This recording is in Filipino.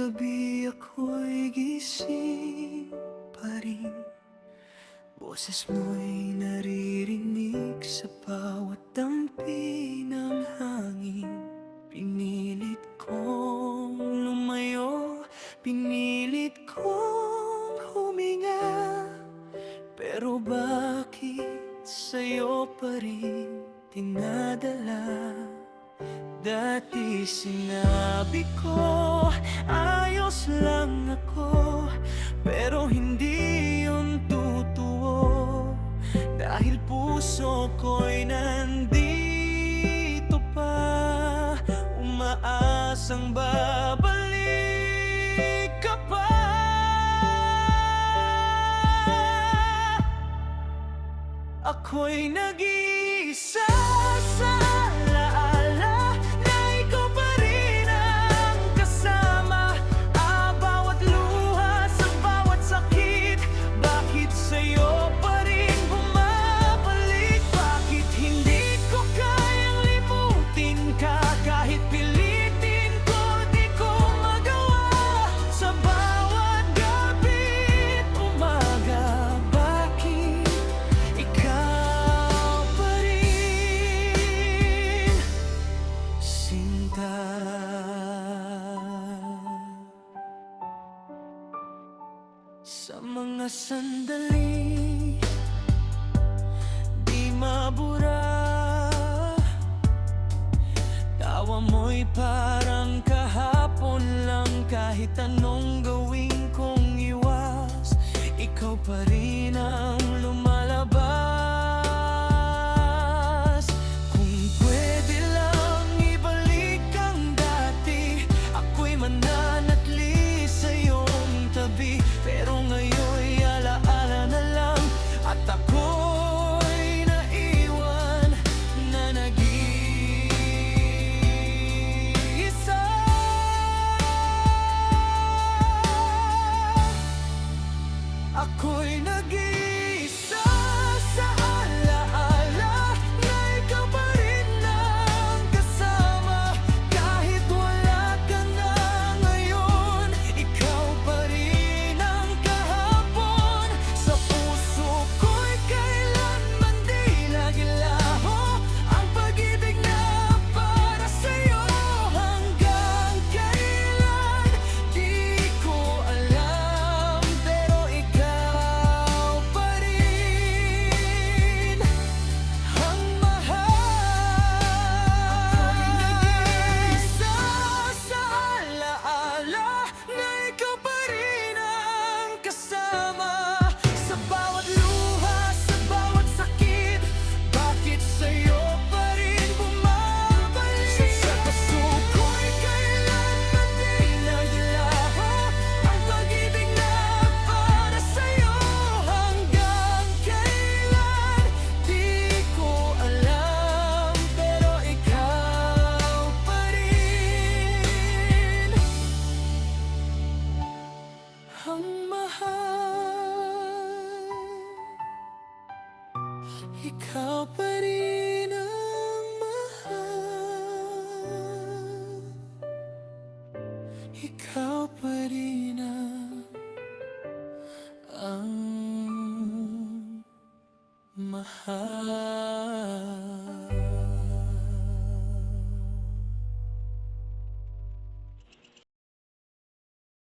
gabi ako'y gising pa rin. Boses mo'y naririnig sa bawat dampi ng hangin. Pinilit kong lumayo, pinilit kong huminga, pero bakit sa'yo pa rin dinadala? Dati sinabi ko, ayos lang ako, pero hindi yun totoo. Dahil puso ko'y nandito pa, umaasang babalik ka pa. Ako'y nag-iisa sa alaala na ikaw pa rin ang kasama. Bawat luha sa bawat sakit, bakit sa'yo pa rin bumabalik? Bakit hindi ko kayang limutin ka? Kahit pilitin ko, di ko magawa. Sa bawat gabi't umaga, bakit ikaw pa rin, Sinta? Sa mga sandali di mabura, tawa mo'y parang kahapon lang. Kahit anong gawin kong iwas, ikaw pa rin ang lumalabas. Kung pwede lang ibalik ang dati, ako'y mananatili sa iyong tabi. Pero ngayon'y alaala na lang, at ako'y naiwan na nag-iisa. Ako'y nag-iisa sa alaala na ikaw pa rin ang kasama. Kahit wala ka na ngayon, ikaw pa rin ang kahapon. Sa puso ko'y kailanman di nagilaho ang pag-ibig na para sa'yo. Hanggang kailan, di ko alam, pero ikaw pa rin ang mahal. Nag-iisa sa alaala na ikaw pa rin ang kasama. Sa bawat luha, sa bawat sakit, bakit sa'yo pa rin bumabalik? Sa puso ko'y kailanman di naglaho ang pag-ibig na para sa'yo. Hanggang kailan, di ko alam, pero ikaw pa rin ang mahal. Ikaw pa rin ang mahal. Ikaw pa rin ang mahal.